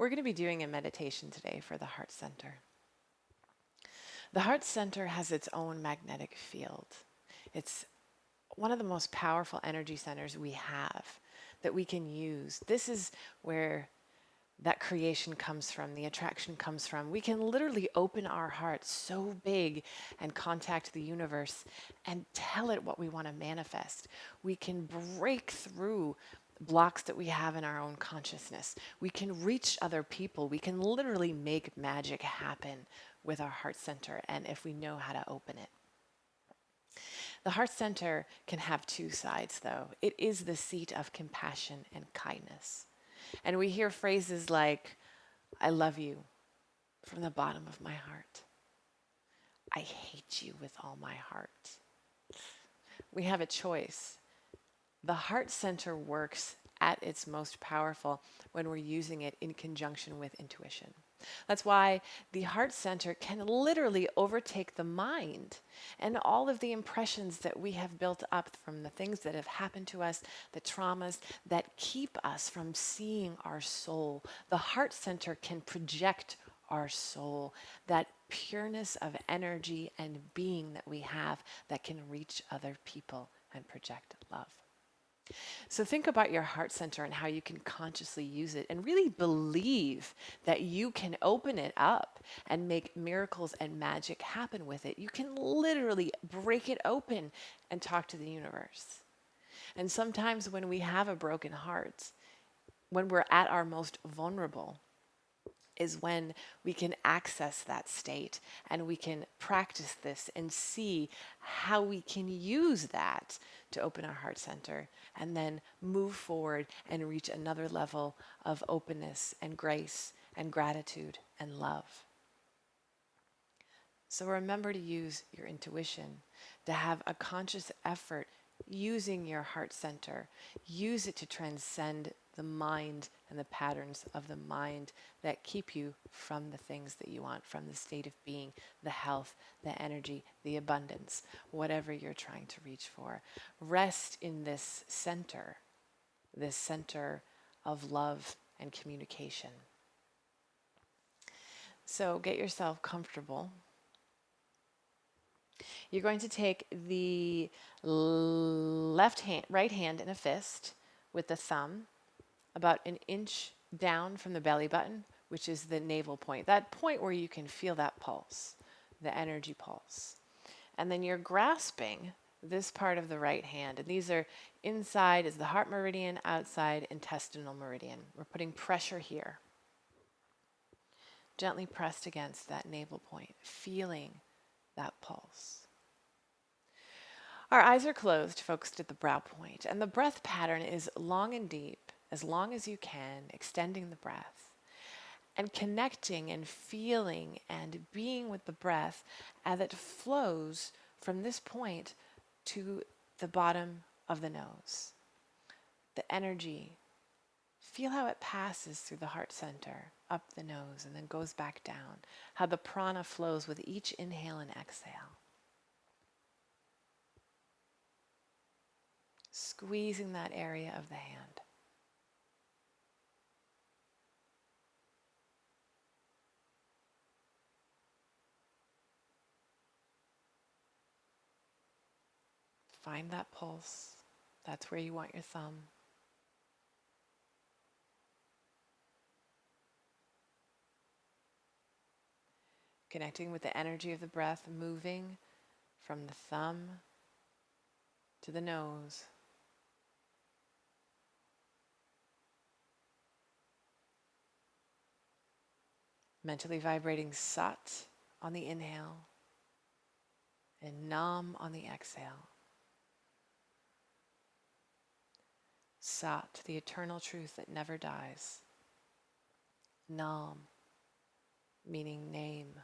We're going to be doing a meditation today for the heart center. The heart center has its own magnetic field. It's one of the most powerful energy centers we have that we can use. This is where that creation comes from, the attraction comes from. We can literally open our hearts so big and contact the universe and tell it what we want to manifest. We can break through blocks that we have in our own consciousness. We can reach other people. We can literally make magic happen with our heart center, and if we know how to open it. The heart center can have two sides, though. It is the seat of compassion and kindness. And we hear phrases like, I love you from the bottom of my heart. I hate you with all my heart. We have a choice. The heart center works at its most powerful when we're using it in conjunction with intuition. That's why the heart center can literally overtake the mind and all of the impressions that we have built up from the things that have happened to us, the traumas that keep us from seeing our soul. The heart center can project our soul, that pureness of energy and being that we have that can reach other people and project love. So think about your heart center and how you can consciously use it and really believe that you can open it up and make miracles and magic happen with it. You can literally break it open and talk to the universe. And sometimes when we have a broken heart, when we're at our most vulnerable, is when we can access that state and we can practice this and see how we can use that to open our heart center and then move forward and reach another level of openness and grace and gratitude and love. So remember to use your intuition, to have a conscious effort using your heart center. Use it to transcend the mind and the patterns of the mind that keep you from the things that you want, from the state of being, the health, the energy, the abundance, whatever you're trying to reach for. Rest in this center of love and communication. So get yourself comfortable. You're going to take the right hand in a fist with the thumb about an inch down from the belly button, which is the navel point, that point where you can feel that pulse, the energy pulse. And then you're grasping this part of the right hand. And these are inside is the heart meridian, outside intestinal meridian. We're putting pressure here. Gently pressed against that navel point, feeling that pulse. Our eyes are closed, focused at the brow point, and the breath pattern is long and deep, as long as you can, extending the breath and connecting and feeling and being with the breath as it flows from this point to the bottom of the nose. The energy, feel how it passes through the heart center, up the nose, and then goes back down, how the prana flows with each inhale and exhale. Squeezing that area of the hand. Find that pulse. That's where you want your thumb. Connecting with the energy of the breath, moving from the thumb to the nose. Mentally vibrating Sat on the inhale and Nam on the exhale. Sat, the eternal truth that never dies. Nam, meaning name.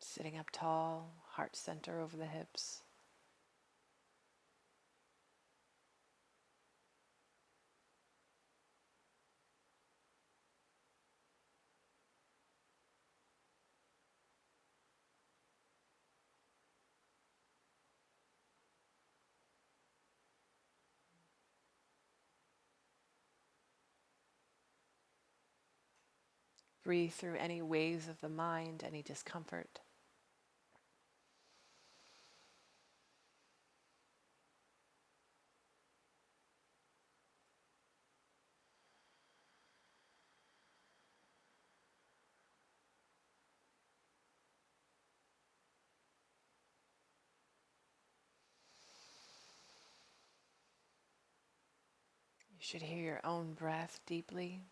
Sitting up tall, heart center over the hips. Breathe through any waves of the mind, any discomfort. You should hear your own breath deeply.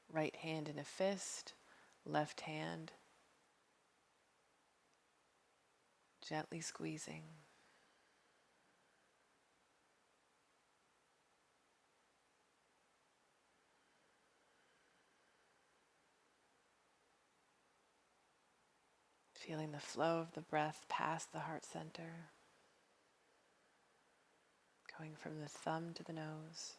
Right hand in a fist, left hand gently squeezing. Feeling the flow of the breath past the heart center, going from the thumb to the nose.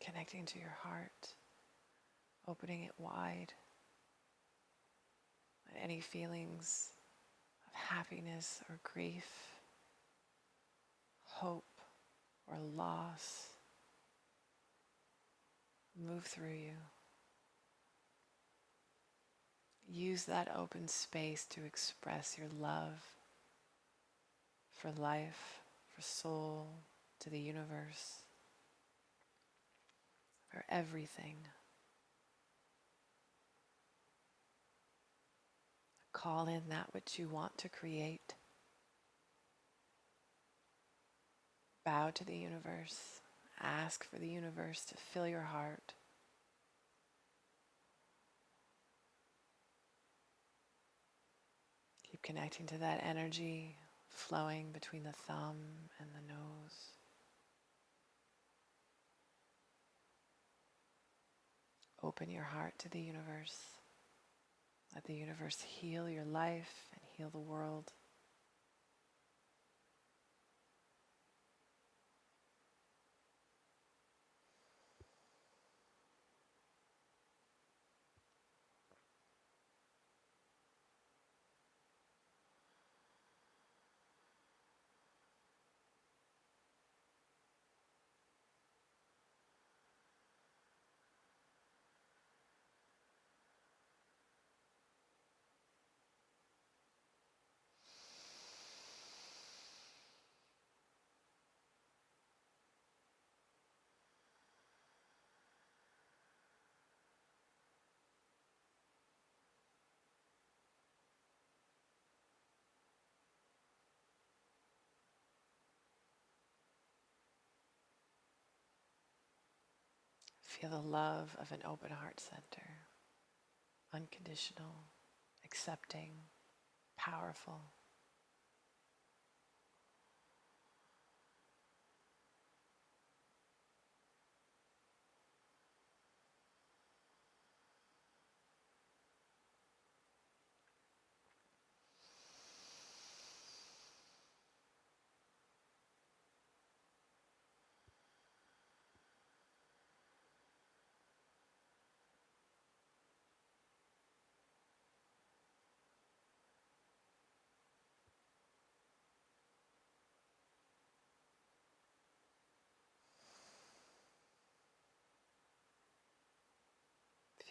Connecting to your heart, opening it wide. Let any feelings of happiness or grief, hope or loss move through you. Use that open space to express your love for life, for soul, to the universe, for everything. Call in that which you want to create. Bow to the universe. Ask for the universe to fill your heart. Keep connecting to that energy flowing between the thumb and the nose. Open your heart to the universe. Let the universe heal your life and heal the world. Feel the love of an open heart center, unconditional, accepting, powerful.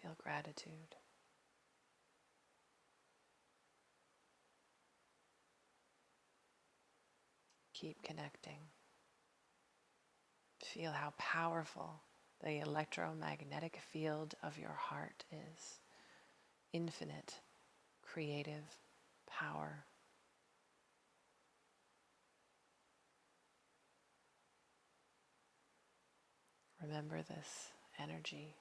Feel gratitude. Keep connecting. Feel how powerful the electromagnetic field of your heart is. Infinite, creative power. Remember this energy.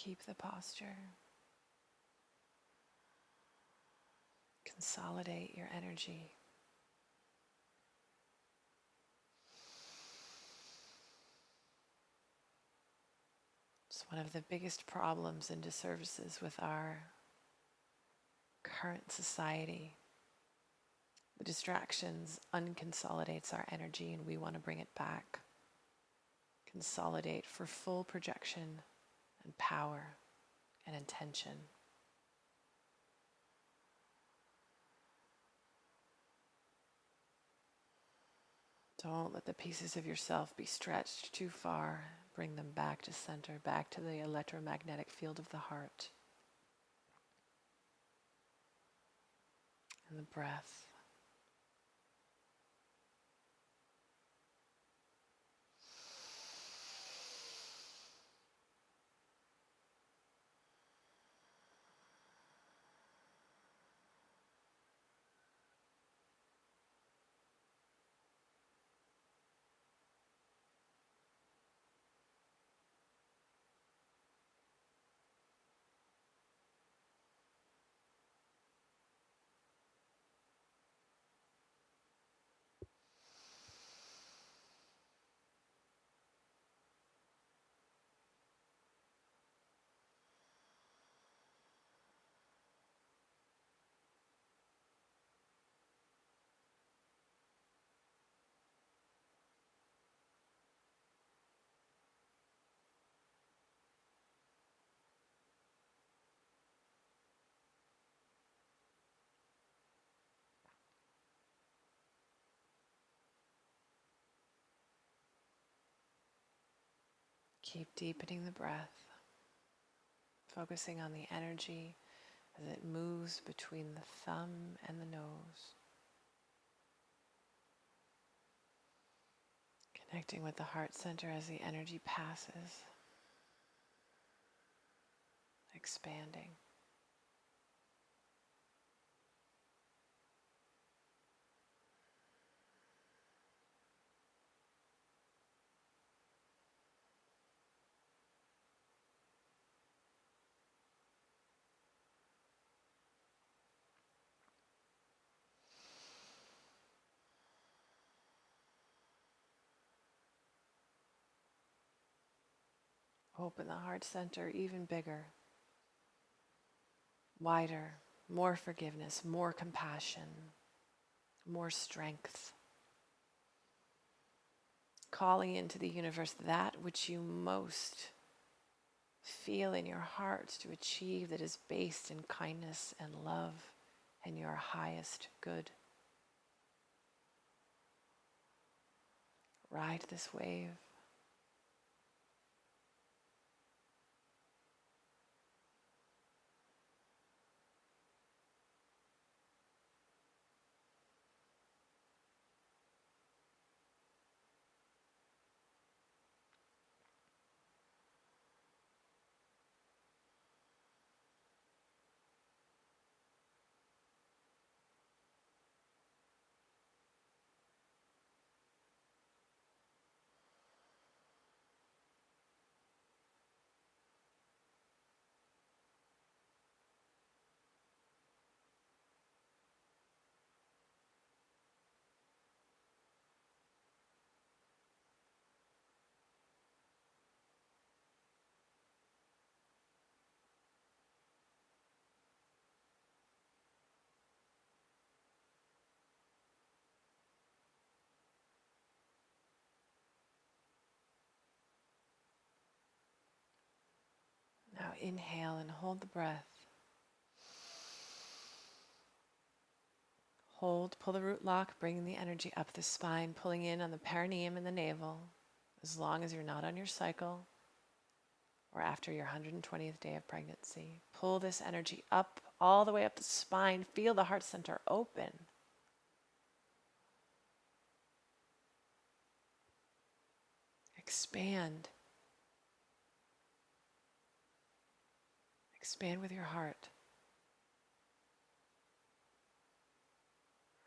Keep the posture. Consolidate your energy. It's one of the biggest problems and disservices with our current society. The distractions unconsolidates our energy, and we want to bring it back. Consolidate for full projection and power and intention. Don't let the pieces of yourself be stretched too far. Bring them back to center, back to the electromagnetic field of the heart. And the breath. Keep deepening the breath, focusing on the energy as it moves between the thumb and the nose. Connecting with the heart center as the energy passes, expanding. Open the heart center even bigger, wider, more forgiveness, more compassion, more strength. Calling into the universe that which you most feel in your heart to achieve, that is based in kindness and love and your highest good. Ride this wave. Now inhale and hold the breath. Hold, pull the root lock, bringing the energy up the spine, pulling in on the perineum and the navel, as long as you're not on your cycle or after your 120th day of pregnancy. Pull this energy up, all the way up the spine. Feel the heart center open. Expand. Expand with your heart.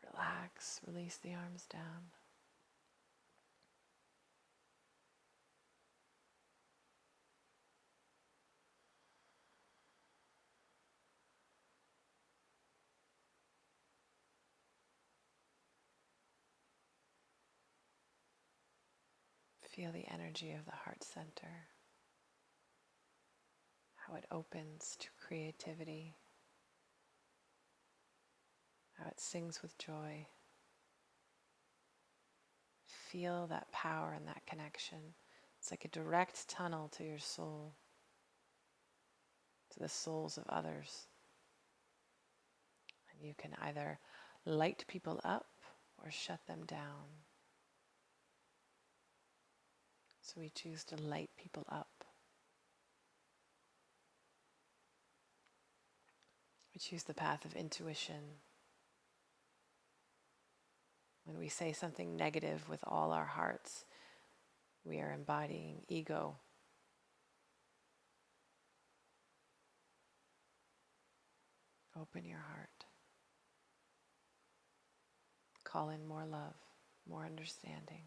Relax, release the arms down. Feel the energy of the heart center, how it opens to creativity, how it sings with joy. Feel that power and that connection. It's like a direct tunnel to your soul, to the souls of others. And you can either light people up or shut them down. So we choose to light people up. We choose the path of intuition. When we say something negative with all our hearts, we are embodying ego. Open your heart. Call in more love, more understanding.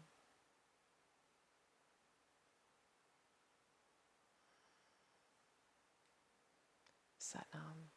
Satnam.